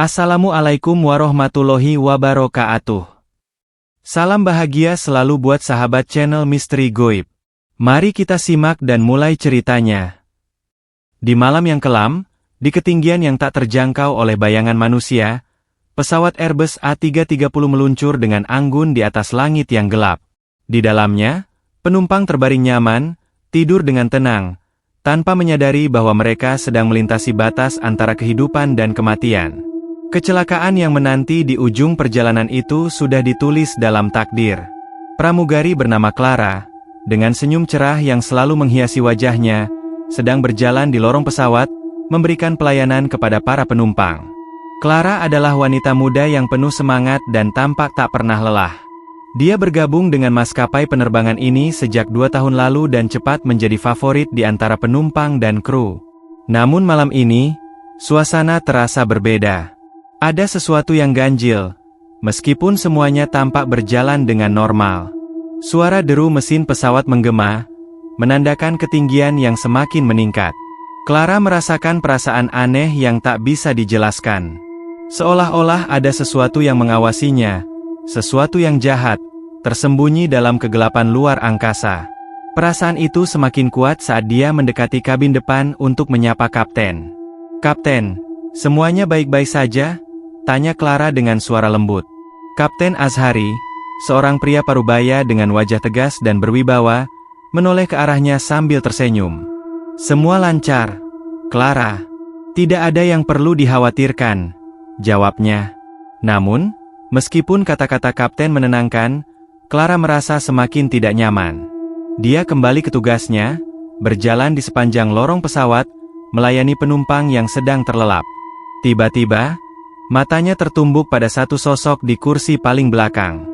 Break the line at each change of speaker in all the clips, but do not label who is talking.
Assalamualaikum warahmatullahi wabarakatuh. Salam bahagia selalu buat sahabat channel Misteri Goib. Mari kita simak dan mulai ceritanya. Di malam yang kelam, di ketinggian yang tak terjangkau oleh bayangan manusia, pesawat Airbus A330 meluncur dengan anggun di atas langit yang gelap. Di dalamnya, penumpang terbaring nyaman, tidur dengan tenang, tanpa menyadari bahwa mereka sedang melintasi batas antara kehidupan dan kematian. Kecelakaan yang menanti di ujung perjalanan itu sudah ditulis dalam takdir. Pramugari bernama Clara, dengan senyum cerah yang selalu menghiasi wajahnya, sedang berjalan di lorong pesawat, memberikan pelayanan kepada para penumpang. Clara adalah wanita muda yang penuh semangat dan tampak tak pernah lelah. Dia bergabung dengan maskapai penerbangan ini sejak 2 tahun lalu dan cepat menjadi favorit di antara penumpang dan kru. Namun malam ini, suasana terasa berbeda. Ada sesuatu yang ganjil, meskipun semuanya tampak berjalan dengan normal. Suara deru mesin pesawat menggema, menandakan ketinggian yang semakin meningkat. Clara merasakan perasaan aneh yang tak bisa dijelaskan. Seolah-olah ada sesuatu yang mengawasinya, sesuatu yang jahat, tersembunyi dalam kegelapan luar angkasa. Perasaan itu semakin kuat saat dia mendekati kabin depan untuk menyapa kapten. "Kapten, semuanya baik-baik saja?" tanya Clara dengan suara lembut. Kapten Azhari, seorang pria parubaya dengan wajah tegas dan berwibawa, menoleh ke arahnya sambil tersenyum. "Semua lancar, Clara. Tidak ada yang perlu dikhawatirkan," jawabnya. Namun, meskipun kata-kata kapten menenangkan, Clara merasa semakin tidak nyaman. Dia kembali ke tugasnya, berjalan di sepanjang lorong pesawat, melayani penumpang yang sedang terlelap. Tiba-tiba, matanya tertumbuk pada satu sosok di kursi paling belakang.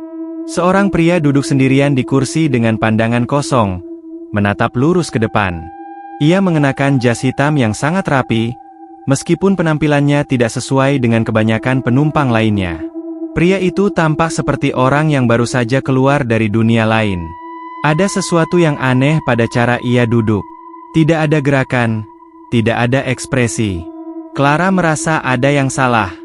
Seorang pria duduk sendirian di kursi dengan pandangan kosong, menatap lurus ke depan. Ia mengenakan jas hitam yang sangat rapi, meskipun penampilannya tidak sesuai dengan kebanyakan penumpang lainnya. Pria itu tampak seperti orang yang baru saja keluar dari dunia lain. Ada sesuatu yang aneh pada cara ia duduk. Tidak ada gerakan, tidak ada ekspresi. Clara merasa ada yang salah.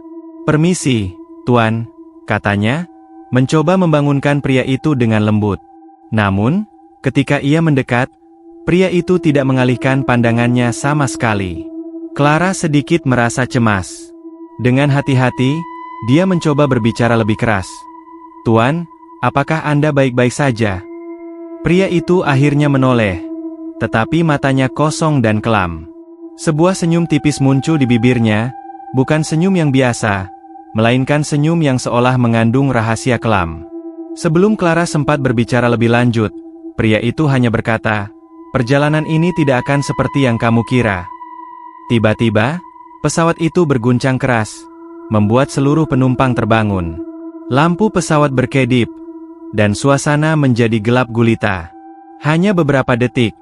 "Permisi, Tuan," katanya, mencoba membangunkan pria itu dengan lembut. Namun, ketika ia mendekat, pria itu tidak mengalihkan pandangannya sama sekali. Clara sedikit merasa cemas. Dengan hati-hati, dia mencoba berbicara lebih keras. "Tuan, apakah Anda baik-baik saja?" Pria itu akhirnya menoleh, tetapi matanya kosong dan kelam. Sebuah senyum tipis muncul di bibirnya, bukan senyum yang biasa, melainkan senyum yang seolah mengandung rahasia kelam. Sebelum Clara sempat berbicara lebih lanjut, pria itu hanya berkata, "Perjalanan ini tidak akan seperti yang kamu kira." Tiba-tiba, pesawat itu berguncang keras, membuat seluruh penumpang terbangun. Lampu pesawat berkedip, dan suasana menjadi gelap gulita. Hanya beberapa detik,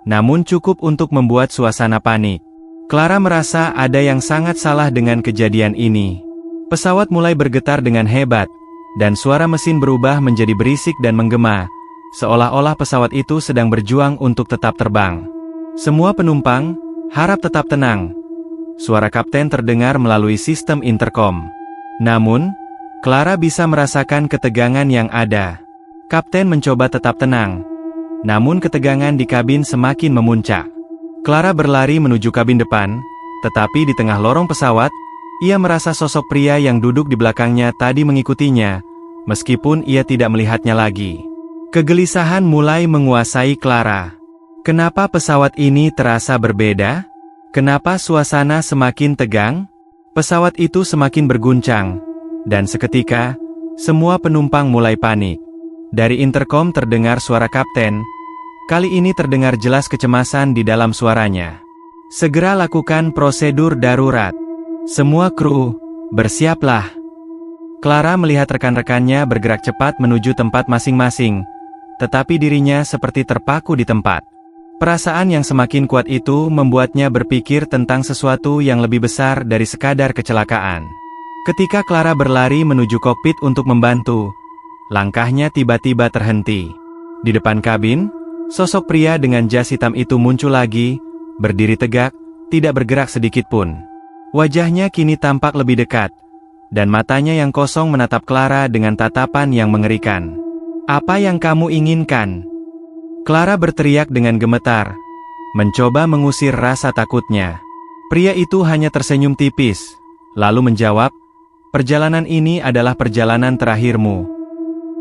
namun cukup untuk membuat suasana panik. Clara merasa ada yang sangat salah dengan kejadian ini. Pesawat mulai bergetar dengan hebat, dan suara mesin berubah menjadi berisik dan menggema, seolah-olah pesawat itu sedang berjuang untuk tetap terbang. "Semua penumpang, harap tetap tenang," suara kapten terdengar melalui sistem intercom. Namun, Clara bisa merasakan ketegangan yang ada. Kapten mencoba tetap tenang, namun ketegangan di kabin semakin memuncak. Clara berlari menuju kabin depan, tetapi di tengah lorong pesawat, ia merasa sosok pria yang duduk di belakangnya tadi mengikutinya, meskipun ia tidak melihatnya lagi. Kegelisahan mulai menguasai Clara. Kenapa pesawat ini terasa berbeda? Kenapa suasana semakin tegang? Pesawat itu semakin berguncang, dan seketika, semua penumpang mulai panik. Dari intercom terdengar suara kapten. Kali ini terdengar jelas kecemasan di dalam suaranya. "Segera lakukan prosedur darurat. Semua kru, bersiaplah." Clara melihat rekan-rekannya bergerak cepat menuju tempat masing-masing, tetapi dirinya seperti terpaku di tempat. Perasaan yang semakin kuat itu membuatnya berpikir tentang sesuatu yang lebih besar dari sekadar kecelakaan. Ketika Clara berlari menuju kokpit untuk membantu, langkahnya tiba-tiba terhenti. Di depan kabin, sosok pria dengan jas hitam itu muncul lagi, berdiri tegak, tidak bergerak sedikit pun. Wajahnya kini tampak lebih dekat, dan matanya yang kosong menatap Clara dengan tatapan yang mengerikan. "Apa yang kamu inginkan?" Clara berteriak dengan gemetar, mencoba mengusir rasa takutnya. Pria itu hanya tersenyum tipis, lalu menjawab, "Perjalanan ini adalah perjalanan terakhirmu."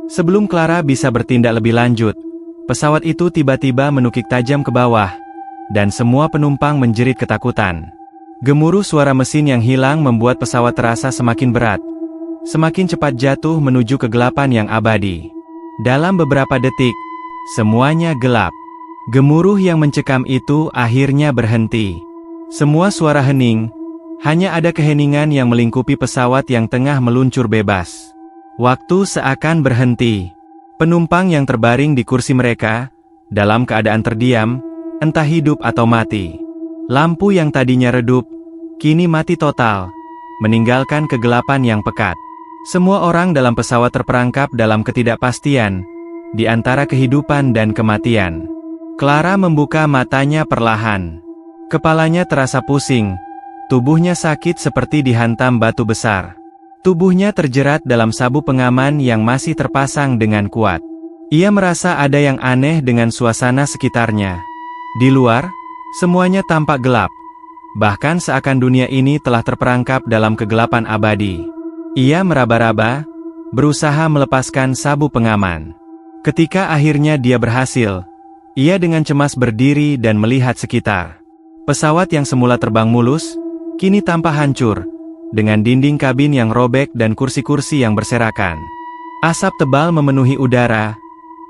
Sebelum Clara bisa bertindak lebih lanjut, pesawat itu tiba-tiba menukik tajam ke bawah, dan semua penumpang menjerit ketakutan. Gemuruh suara mesin yang hilang membuat pesawat terasa semakin berat, semakin cepat jatuh menuju kegelapan yang abadi. Dalam beberapa detik, semuanya gelap. Gemuruh yang mencekam itu akhirnya berhenti. Semua suara hening, hanya ada keheningan yang melingkupi pesawat yang tengah meluncur bebas. Waktu seakan berhenti. Penumpang yang terbaring di kursi mereka, dalam keadaan terdiam, entah hidup atau mati. Lampu yang tadinya redup, kini mati total, meninggalkan kegelapan yang pekat. Semua orang dalam pesawat terperangkap dalam ketidakpastian, di antara kehidupan dan kematian. Clara membuka matanya perlahan. Kepalanya terasa pusing, tubuhnya sakit seperti dihantam batu besar. Tubuhnya terjerat dalam sabuk pengaman yang masih terpasang dengan kuat. Ia merasa ada yang aneh dengan suasana sekitarnya. Di luar, semuanya tampak gelap. Bahkan seakan dunia ini telah terperangkap dalam kegelapan abadi. Ia meraba-raba, berusaha melepaskan sabuk pengaman. Ketika akhirnya dia berhasil, ia dengan cemas berdiri dan melihat sekitar. Pesawat yang semula terbang mulus, kini tampak hancur, dengan dinding kabin yang robek dan kursi-kursi yang berserakan. Asap tebal memenuhi udara,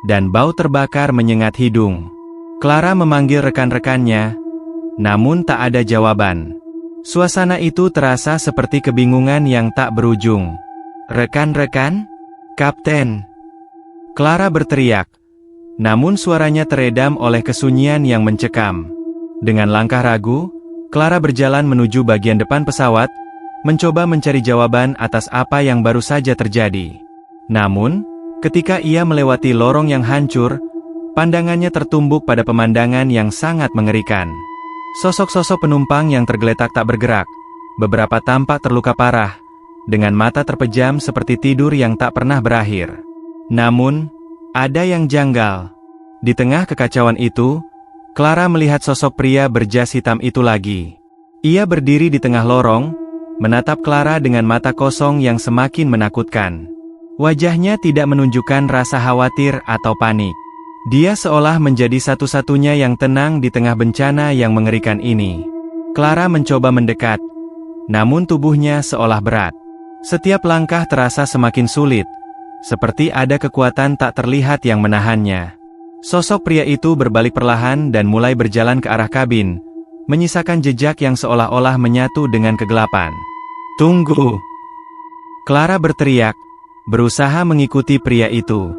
dan bau terbakar menyengat hidung. Clara memanggil rekan-rekannya, namun tak ada jawaban. Suasana itu terasa seperti kebingungan yang tak berujung. "Rekan-rekan? Kapten!" Clara berteriak, namun suaranya teredam oleh kesunyian yang mencekam. Dengan langkah ragu, Clara berjalan menuju bagian depan pesawat, mencoba mencari jawaban atas apa yang baru saja terjadi. Namun, ketika ia melewati lorong yang hancur, pandangannya tertumbuk pada pemandangan yang sangat mengerikan. Sosok-sosok penumpang yang tergeletak tak bergerak, beberapa tampak terluka parah, dengan mata terpejam seperti tidur yang tak pernah berakhir. Namun, ada yang janggal. Di tengah kekacauan itu, Clara melihat sosok pria berjas hitam itu lagi. Ia berdiri di tengah lorong, menatap Clara dengan mata kosong yang semakin menakutkan. Wajahnya tidak menunjukkan rasa khawatir atau panik. Dia seolah menjadi satu-satunya yang tenang di tengah bencana yang mengerikan ini. Clara mencoba mendekat, namun tubuhnya seolah berat. Setiap langkah terasa semakin sulit, seperti ada kekuatan tak terlihat yang menahannya. Sosok pria itu berbalik perlahan dan mulai berjalan ke arah kabin, menyisakan jejak yang seolah-olah menyatu dengan kegelapan. "Tunggu!" Clara berteriak, berusaha mengikuti pria itu.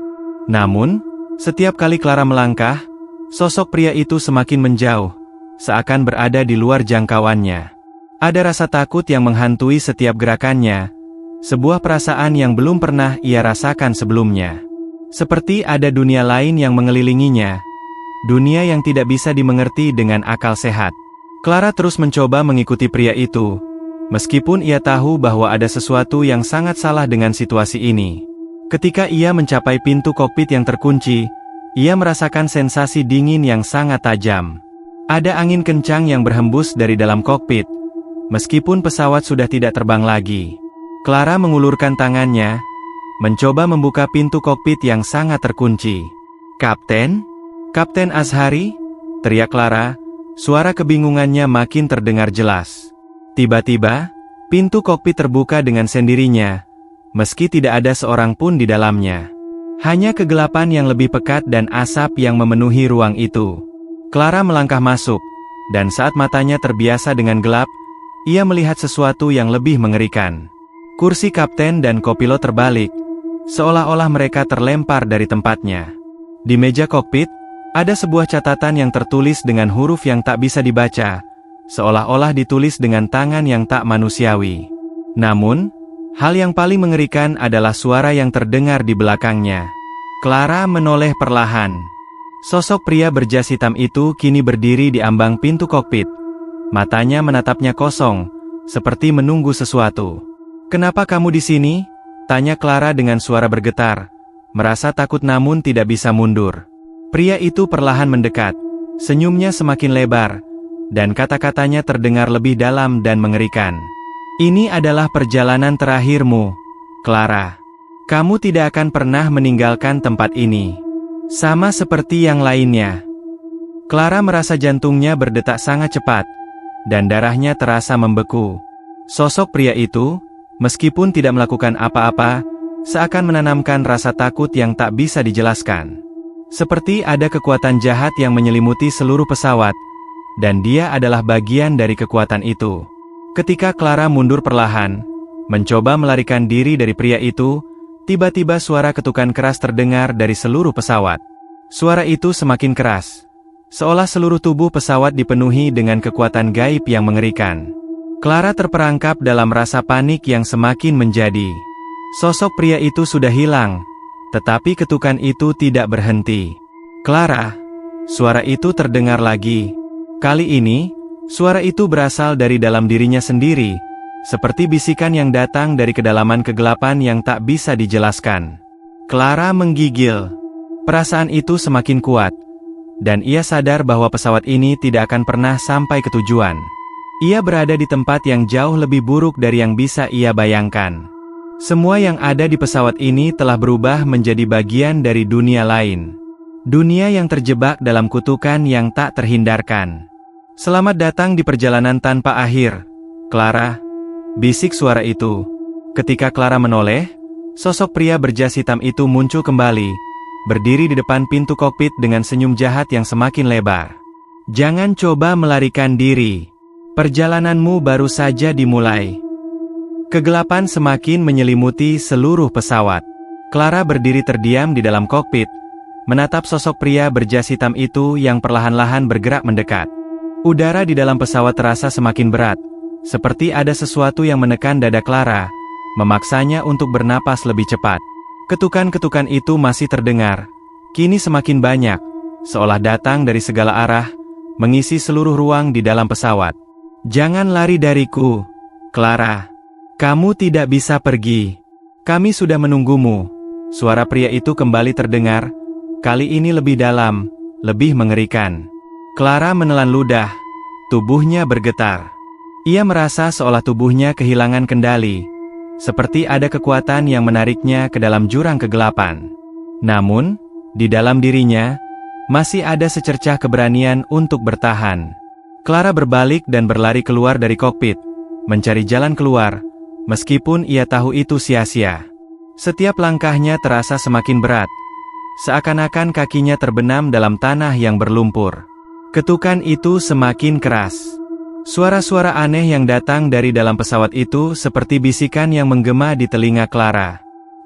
Namun, setiap kali Clara melangkah, sosok pria itu semakin menjauh, seakan berada di luar jangkauannya. Ada rasa takut yang menghantui setiap gerakannya, sebuah perasaan yang belum pernah ia rasakan sebelumnya. Seperti ada dunia lain yang mengelilinginya, dunia yang tidak bisa dimengerti dengan akal sehat. Clara terus mencoba mengikuti pria itu, meskipun ia tahu bahwa ada sesuatu yang sangat salah dengan situasi ini. Ketika ia mencapai pintu kokpit yang terkunci, ia merasakan sensasi dingin yang sangat tajam. Ada angin kencang yang berhembus dari dalam kokpit, meskipun pesawat sudah tidak terbang lagi. Clara mengulurkan tangannya, mencoba membuka pintu kokpit yang sangat terkunci. "Kapten? Kapten Azhari?" teriak Clara, suara kebingungannya makin terdengar jelas. Tiba-tiba, pintu kokpit terbuka dengan sendirinya, meski tidak ada seorang pun di dalamnya. Hanya kegelapan yang lebih pekat dan asap yang memenuhi ruang itu. Clara melangkah masuk, dan saat matanya terbiasa dengan gelap, ia melihat sesuatu yang lebih mengerikan. Kursi kapten dan kopilot terbalik, seolah-olah mereka terlempar dari tempatnya. Di meja kokpit, ada sebuah catatan yang tertulis dengan huruf yang tak bisa dibaca, seolah-olah ditulis dengan tangan yang tak manusiawi. Namun, hal yang paling mengerikan adalah suara yang terdengar di belakangnya. Clara menoleh perlahan. Sosok pria berjas hitam itu kini berdiri di ambang pintu kokpit. Matanya menatapnya kosong, seperti menunggu sesuatu. "Kenapa kamu di sini?" tanya Clara dengan suara bergetar, merasa takut namun tidak bisa mundur. Pria itu perlahan mendekat, senyumnya semakin lebar, dan kata-katanya terdengar lebih dalam dan mengerikan. "Ini adalah perjalanan terakhirmu, Clara. Kamu tidak akan pernah meninggalkan tempat ini. Sama seperti yang lainnya." Clara merasa jantungnya berdetak sangat cepat, dan darahnya terasa membeku. Sosok pria itu, meskipun tidak melakukan apa-apa, seakan menanamkan rasa takut yang tak bisa dijelaskan. Seperti ada kekuatan jahat yang menyelimuti seluruh pesawat, dan dia adalah bagian dari kekuatan itu. Ketika Clara mundur perlahan, mencoba melarikan diri dari pria itu, tiba-tiba suara ketukan keras terdengar dari seluruh pesawat. Suara itu semakin keras, seolah seluruh tubuh pesawat dipenuhi dengan kekuatan gaib yang mengerikan. Clara terperangkap dalam rasa panik yang semakin menjadi. Sosok pria itu sudah hilang, tetapi ketukan itu tidak berhenti. "Clara!" Suara itu terdengar lagi. Kali ini, suara itu berasal dari dalam dirinya sendiri, seperti bisikan yang datang dari kedalaman kegelapan yang tak bisa dijelaskan. Clara menggigil. Perasaan itu semakin kuat, dan ia sadar bahwa pesawat ini tidak akan pernah sampai ke tujuan. Ia berada di tempat yang jauh lebih buruk dari yang bisa ia bayangkan. Semua yang ada di pesawat ini telah berubah menjadi bagian dari dunia lain. Dunia yang terjebak dalam kutukan yang tak terhindarkan. "Selamat datang di perjalanan tanpa akhir, Clara," bisik suara itu. Ketika Clara menoleh, sosok pria berjas hitam itu muncul kembali, berdiri di depan pintu kokpit dengan senyum jahat yang semakin lebar. "Jangan coba melarikan diri. Perjalananmu baru saja dimulai." Kegelapan semakin menyelimuti seluruh pesawat. Clara berdiri terdiam di dalam kokpit, menatap sosok pria berjas hitam itu yang perlahan-lahan bergerak mendekat. Udara di dalam pesawat terasa semakin berat, seperti ada sesuatu yang menekan dada Clara, memaksanya untuk bernapas lebih cepat. Ketukan-ketukan itu masih terdengar, kini semakin banyak, seolah datang dari segala arah, mengisi seluruh ruang di dalam pesawat. "Jangan lari dariku, Clara. Kamu tidak bisa pergi. Kami sudah menunggumu." Suara pria itu kembali terdengar, kali ini lebih dalam, lebih mengerikan. Clara menelan ludah, tubuhnya bergetar. Ia merasa seolah tubuhnya kehilangan kendali, seperti ada kekuatan yang menariknya ke dalam jurang kegelapan. Namun, di dalam dirinya, masih ada secercah keberanian untuk bertahan. Clara berbalik dan berlari keluar dari kokpit, mencari jalan keluar, meskipun ia tahu itu sia-sia. Setiap langkahnya terasa semakin berat, seakan-akan kakinya terbenam dalam tanah yang berlumpur. Ketukan itu semakin keras. Suara-suara aneh yang datang dari dalam pesawat itu seperti bisikan yang menggema di telinga Clara.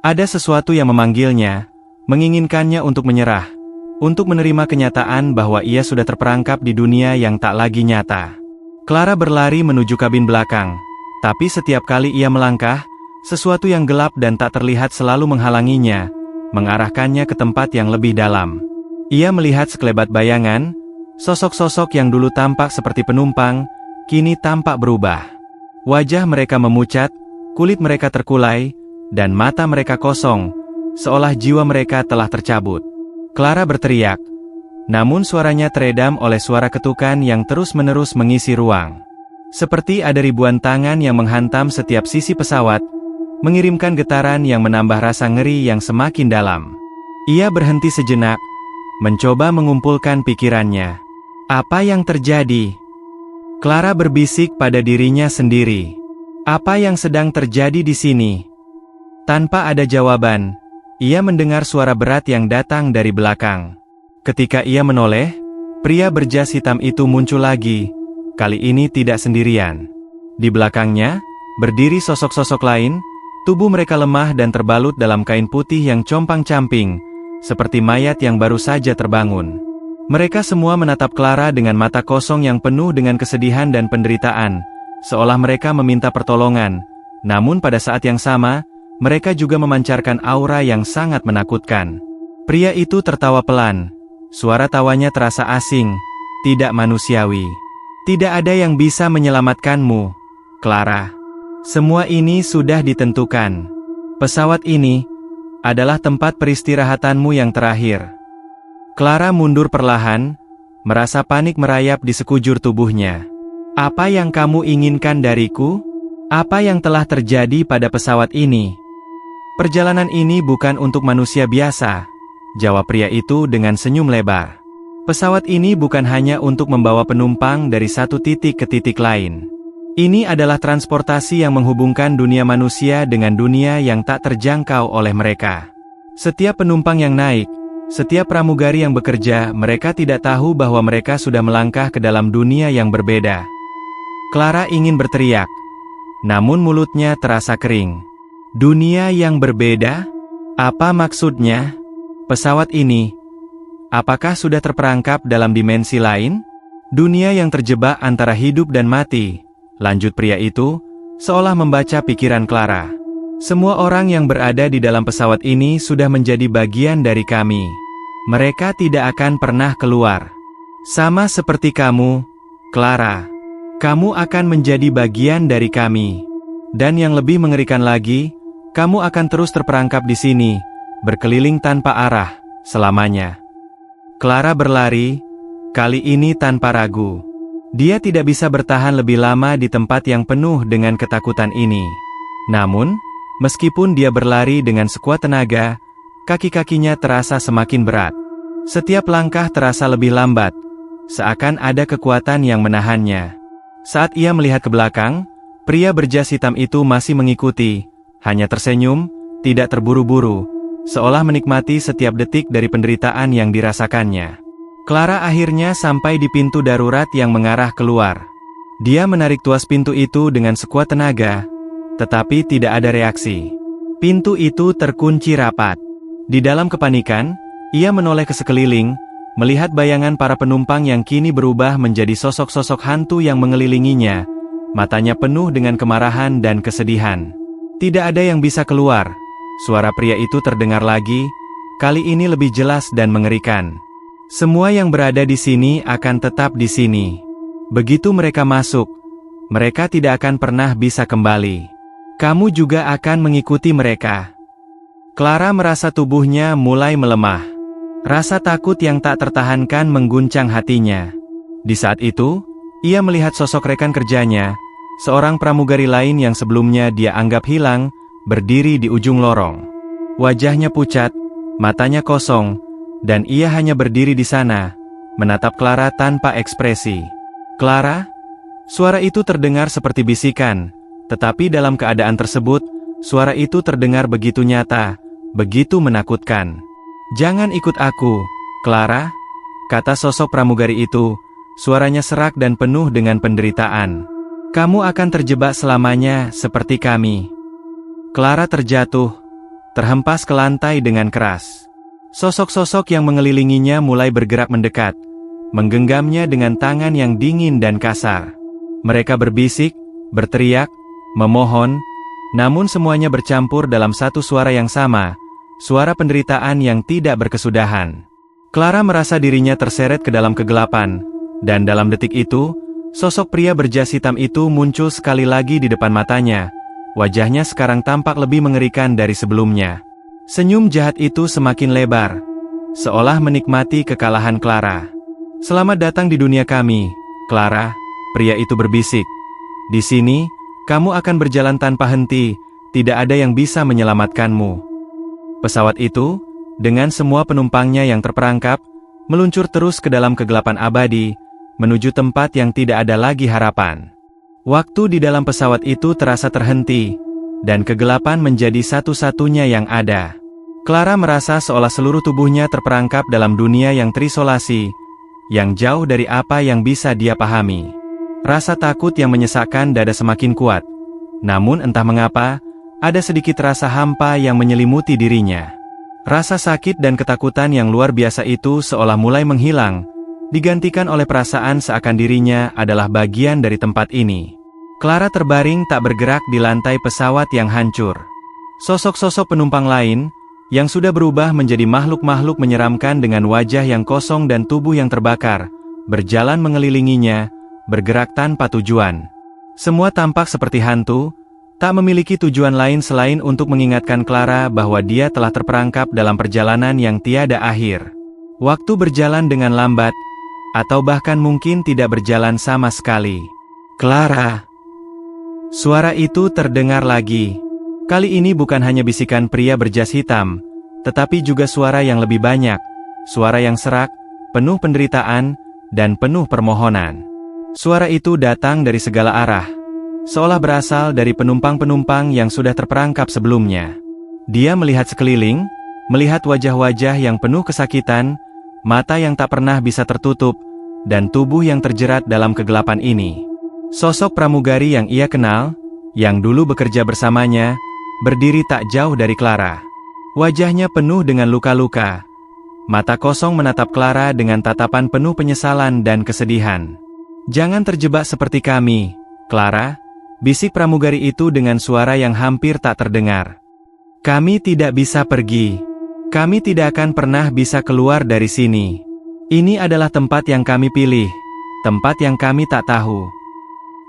Ada sesuatu yang memanggilnya, menginginkannya untuk menyerah, untuk menerima kenyataan bahwa ia sudah terperangkap di dunia yang tak lagi nyata. Clara berlari menuju kabin belakang, tapi setiap kali ia melangkah, sesuatu yang gelap dan tak terlihat selalu menghalanginya, mengarahkannya ke tempat yang lebih dalam. Ia melihat sekelebat bayangan, sosok-sosok yang dulu tampak seperti penumpang, kini tampak berubah. Wajah mereka memucat, kulit mereka terkulai, dan mata mereka kosong, seolah jiwa mereka telah tercabut. Clara berteriak, namun suaranya teredam oleh suara ketukan yang terus-menerus mengisi ruang. Seperti ada ribuan tangan yang menghantam setiap sisi pesawat, mengirimkan getaran yang menambah rasa ngeri yang semakin dalam. Ia berhenti sejenak, mencoba mengumpulkan pikirannya. Apa yang terjadi? Clara berbisik pada dirinya sendiri. Apa yang sedang terjadi di sini? Tanpa ada jawaban, ia mendengar suara berat yang datang dari belakang. Ketika ia menoleh, pria berjas hitam itu muncul lagi, kali ini tidak sendirian. Di belakangnya, berdiri sosok-sosok lain, tubuh mereka lemah dan terbalut dalam kain putih yang compang-camping, seperti mayat yang baru saja terbangun. Mereka semua menatap Clara dengan mata kosong yang penuh dengan kesedihan dan penderitaan, seolah mereka meminta pertolongan. Namun pada saat yang sama, mereka juga memancarkan aura yang sangat menakutkan. Pria itu tertawa pelan. Suara tawanya terasa asing, tidak manusiawi. "Tidak ada yang bisa menyelamatkanmu, Clara. Semua ini sudah ditentukan. Pesawat ini adalah tempat peristirahatanmu yang terakhir. Clara mundur perlahan, merasa panik merayap di sekujur tubuhnya. Apa yang kamu inginkan dariku? Apa yang telah terjadi pada pesawat ini? Perjalanan ini bukan untuk manusia biasa, jawab pria itu dengan senyum lebar. Pesawat ini bukan hanya untuk membawa penumpang dari satu titik ke titik lain. Ini adalah transportasi yang menghubungkan dunia manusia dengan dunia yang tak terjangkau oleh mereka. Setiap penumpang yang naik, setiap pramugari yang bekerja, mereka tidak tahu bahwa mereka sudah melangkah ke dalam dunia yang berbeda. Clara ingin berteriak, namun mulutnya terasa kering. Dunia yang berbeda? Apa maksudnya? Pesawat ini, apakah sudah terperangkap dalam dimensi lain? Dunia yang terjebak antara hidup dan mati, lanjut pria itu, seolah membaca pikiran Clara. Semua orang yang berada di dalam pesawat ini sudah menjadi bagian dari kami. Mereka tidak akan pernah keluar. Sama seperti kamu, Clara. Kamu akan menjadi bagian dari kami. Dan yang lebih mengerikan lagi, kamu akan terus terperangkap di sini, berkeliling tanpa arah, selamanya. Clara berlari, kali ini tanpa ragu. Dia tidak bisa bertahan lebih lama di tempat yang penuh dengan ketakutan ini. Namun, meskipun dia berlari dengan sekuat tenaga, kaki-kakinya terasa semakin berat. Setiap langkah terasa lebih lambat, seakan ada kekuatan yang menahannya. Saat ia melihat ke belakang, pria berjas hitam itu masih mengikuti, hanya tersenyum, tidak terburu-buru, seolah menikmati setiap detik dari penderitaan yang dirasakannya. Clara akhirnya sampai di pintu darurat yang mengarah keluar. Dia menarik tuas pintu itu dengan sekuat tenaga, tetapi tidak ada reaksi. Pintu itu terkunci rapat. Di dalam kepanikan, ia menoleh ke sekeliling, melihat bayangan para penumpang yang kini berubah menjadi sosok-sosok hantu yang mengelilinginya, matanya penuh dengan kemarahan dan kesedihan. Tidak ada yang bisa keluar. Suara pria itu terdengar lagi, kali ini lebih jelas dan mengerikan. Semua yang berada di sini akan tetap di sini. Begitu mereka masuk, mereka tidak akan pernah bisa kembali. Kamu juga akan mengikuti mereka. Clara merasa tubuhnya mulai melemah. Rasa takut yang tak tertahankan mengguncang hatinya. Di saat itu, ia melihat sosok rekan kerjanya, seorang pramugari lain yang sebelumnya dia anggap hilang, berdiri di ujung lorong. Wajahnya pucat, matanya kosong, dan ia hanya berdiri di sana, menatap Clara tanpa ekspresi. Clara? Suara itu terdengar seperti bisikan, tetapi dalam keadaan tersebut, suara itu terdengar begitu nyata, begitu menakutkan. Jangan ikut aku, Clara, kata sosok pramugari itu, suaranya serak dan penuh dengan penderitaan. Kamu akan terjebak selamanya seperti kami. Clara terjatuh, terhempas ke lantai dengan keras. Sosok-sosok yang mengelilinginya mulai bergerak mendekat, menggenggamnya dengan tangan yang dingin dan kasar. Mereka berbisik, berteriak, memohon, namun semuanya bercampur dalam satu suara yang sama, suara penderitaan yang tidak berkesudahan. Clara merasa dirinya terseret ke dalam kegelapan, dan dalam detik itu, sosok pria berjas hitam itu muncul sekali lagi di depan matanya. Wajahnya sekarang tampak lebih mengerikan dari sebelumnya. Senyum jahat itu semakin lebar, seolah menikmati kekalahan Clara. Selamat datang di dunia kami, Clara, pria itu berbisik. Di sini, kamu akan berjalan tanpa henti, tidak ada yang bisa menyelamatkanmu. Pesawat itu, dengan semua penumpangnya yang terperangkap, meluncur terus ke dalam kegelapan abadi, menuju tempat yang tidak ada lagi harapan. Waktu di dalam pesawat itu terasa terhenti, dan kegelapan menjadi satu-satunya yang ada. Clara merasa seolah seluruh tubuhnya terperangkap dalam dunia yang terisolasi, yang jauh dari apa yang bisa dia pahami. Rasa takut yang menyesakkan dada semakin kuat. Namun entah mengapa, ada sedikit rasa hampa yang menyelimuti dirinya. Rasa sakit dan ketakutan yang luar biasa itu seolah mulai menghilang, digantikan oleh perasaan seakan dirinya adalah bagian dari tempat ini. Clara terbaring tak bergerak di lantai pesawat yang hancur. Sosok-sosok penumpang lain, yang sudah berubah menjadi makhluk-makhluk menyeramkan dengan wajah yang kosong dan tubuh yang terbakar, berjalan mengelilinginya, bergerak tanpa tujuan. Semua tampak seperti hantu, tak memiliki tujuan lain selain untuk mengingatkan Clara bahwa dia telah terperangkap dalam perjalanan yang tiada akhir. Waktu berjalan dengan lambat, atau bahkan mungkin tidak berjalan sama sekali. Clara! Suara itu terdengar lagi. Kali ini bukan hanya bisikan pria berjas hitam, tetapi juga suara yang lebih banyak, suara yang serak, penuh penderitaan, dan penuh permohonan. Suara itu datang dari segala arah, seolah berasal dari penumpang-penumpang yang sudah terperangkap sebelumnya. Dia melihat sekeliling, melihat wajah-wajah yang penuh kesakitan, mata yang tak pernah bisa tertutup, dan tubuh yang terjerat dalam kegelapan ini. Sosok pramugari yang ia kenal, yang dulu bekerja bersamanya, berdiri tak jauh dari Clara. Wajahnya penuh dengan luka-luka. Mata kosong menatap Clara dengan tatapan penuh penyesalan dan kesedihan. "Jangan terjebak seperti kami, Clara," bisik pramugari itu dengan suara yang hampir tak terdengar. "Kami tidak bisa pergi. Kami tidak akan pernah bisa keluar dari sini. Ini adalah tempat yang kami pilih, tempat yang kami tak tahu."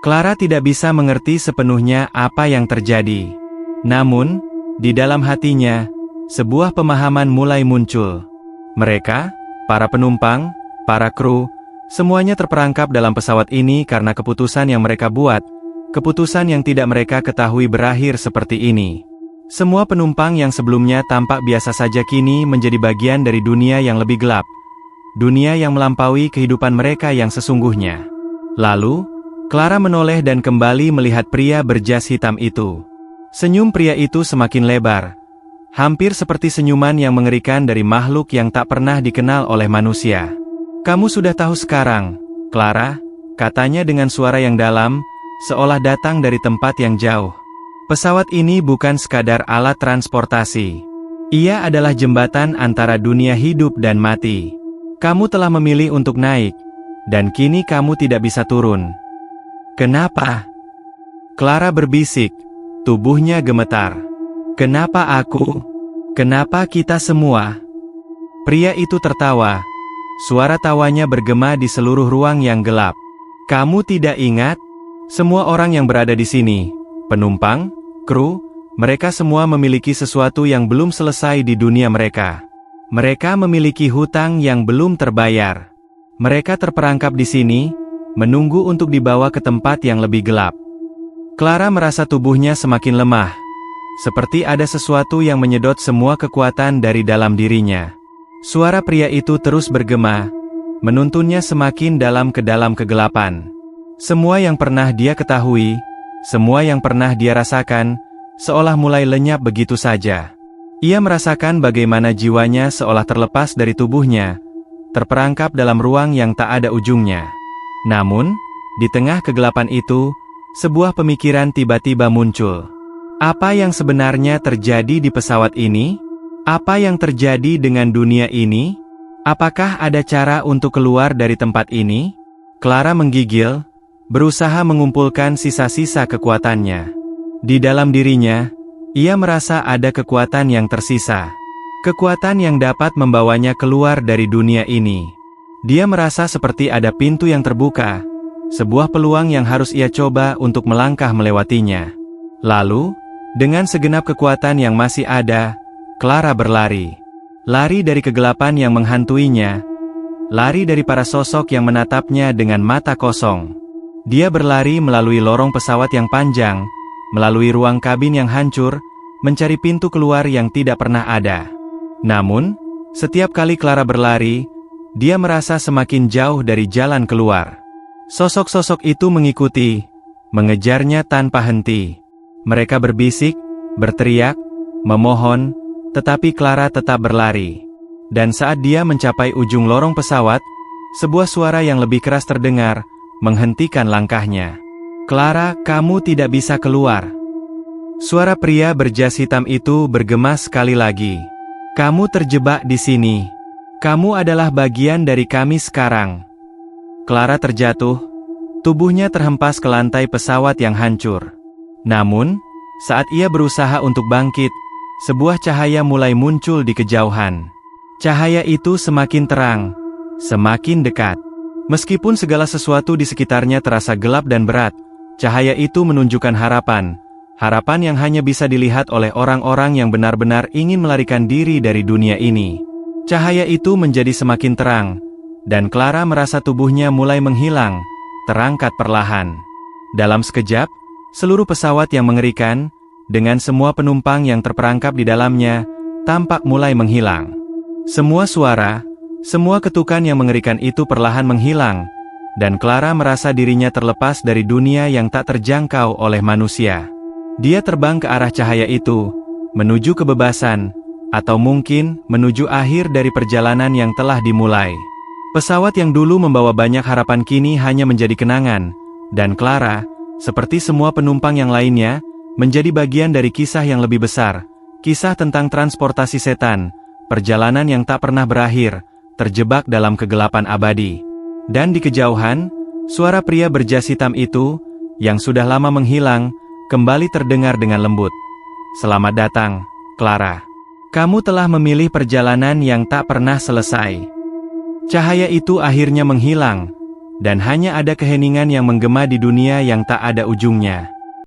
Clara tidak bisa mengerti sepenuhnya apa yang terjadi. Namun, di dalam hatinya, sebuah pemahaman mulai muncul. Mereka, para penumpang, para kru, semuanya terperangkap dalam pesawat ini karena keputusan yang mereka buat, keputusan yang tidak mereka ketahui berakhir seperti ini. Semua penumpang yang sebelumnya tampak biasa saja kini menjadi bagian dari dunia yang lebih gelap, dunia yang melampaui kehidupan mereka yang sesungguhnya. Lalu, Clara menoleh dan kembali melihat pria berjas hitam itu. Senyum pria itu semakin lebar, hampir seperti senyuman yang mengerikan dari makhluk yang tak pernah dikenal oleh manusia. "Kamu sudah tahu sekarang, Clara," katanya dengan suara yang dalam, seolah datang dari tempat yang jauh. "Pesawat ini bukan sekadar alat transportasi. Ia adalah jembatan antara dunia hidup dan mati. Kamu telah memilih untuk naik, dan kini kamu tidak bisa turun." "Kenapa?" Clara berbisik, tubuhnya gemetar. "Kenapa aku? Kenapa kita semua?" Pria itu tertawa. Suara tawanya bergema di seluruh ruang yang gelap. "Kamu tidak ingat? Semua orang yang berada di sini, penumpang, kru, mereka semua memiliki sesuatu yang belum selesai di dunia mereka. Mereka memiliki hutang yang belum terbayar. Mereka terperangkap di sini, menunggu untuk dibawa ke tempat yang lebih gelap." Clara merasa tubuhnya semakin lemah, seperti ada sesuatu yang menyedot semua kekuatan dari dalam dirinya. Suara pria itu terus bergema, menuntunnya semakin dalam ke dalam kegelapan. Semua yang pernah dia ketahui, semua yang pernah dia rasakan, seolah mulai lenyap begitu saja. Ia merasakan bagaimana jiwanya seolah terlepas dari tubuhnya, terperangkap dalam ruang yang tak ada ujungnya. Namun, di tengah kegelapan itu, sebuah pemikiran tiba-tiba muncul. Apa yang sebenarnya terjadi di pesawat ini? Apa yang terjadi dengan dunia ini? Apakah ada cara untuk keluar dari tempat ini? Clara menggigil, berusaha mengumpulkan sisa-sisa kekuatannya. Di dalam dirinya, ia merasa ada kekuatan yang tersisa. Kekuatan yang dapat membawanya keluar dari dunia ini. Dia merasa seperti ada pintu yang terbuka, sebuah peluang yang harus ia coba untuk melangkah melewatinya. Lalu, dengan segenap kekuatan yang masih ada, Clara berlari. Lari dari kegelapan yang menghantuinya, lari dari para sosok yang menatapnya dengan mata kosong. Dia berlari melalui lorong pesawat yang panjang, melalui ruang kabin yang hancur, mencari pintu keluar yang tidak pernah ada. Namun, setiap kali Clara berlari, dia merasa semakin jauh dari jalan keluar. Sosok-sosok itu mengikuti, mengejarnya tanpa henti. Mereka berbisik, berteriak, memohon, tetapi Clara tetap berlari. Dan saat dia mencapai ujung lorong pesawat, sebuah suara yang lebih keras terdengar, menghentikan langkahnya. "Clara, kamu tidak bisa keluar." Suara pria berjas hitam itu bergema sekali lagi. "Kamu terjebak di sini. Kamu adalah bagian dari kami sekarang." Clara terjatuh, tubuhnya terhempas ke lantai pesawat yang hancur. Namun, saat ia berusaha untuk bangkit, sebuah cahaya mulai muncul di kejauhan. Cahaya itu semakin terang, semakin dekat. Meskipun segala sesuatu di sekitarnya terasa gelap dan berat, Cahaya itu menunjukkan harapan, harapan yang hanya bisa dilihat oleh orang-orang yang benar-benar ingin melarikan diri dari dunia ini. Cahaya itu menjadi semakin terang, dan Clara merasa tubuhnya mulai menghilang, terangkat perlahan. Dalam sekejap, seluruh pesawat yang mengerikan, dengan semua penumpang yang terperangkap di dalamnya, tampak mulai menghilang. Semua suara, semua ketukan yang mengerikan itu perlahan menghilang, dan Clara merasa dirinya terlepas dari dunia yang tak terjangkau oleh manusia. Dia terbang ke arah cahaya itu, menuju kebebasan, atau mungkin menuju akhir dari perjalanan yang telah dimulai. Pesawat yang dulu membawa banyak harapan kini hanya menjadi kenangan, dan Clara, seperti semua penumpang yang lainnya, menjadi bagian dari kisah yang lebih besar, kisah tentang transportasi setan, perjalanan yang tak pernah berakhir, terjebak dalam kegelapan abadi. Dan di kejauhan, suara pria berjas hitam itu, yang sudah lama menghilang, kembali terdengar dengan lembut. "Selamat datang, Clara. Kamu telah memilih perjalanan yang tak pernah selesai." Cahaya itu akhirnya menghilang, dan hanya ada keheningan yang menggema di dunia yang tak ada ujungnya.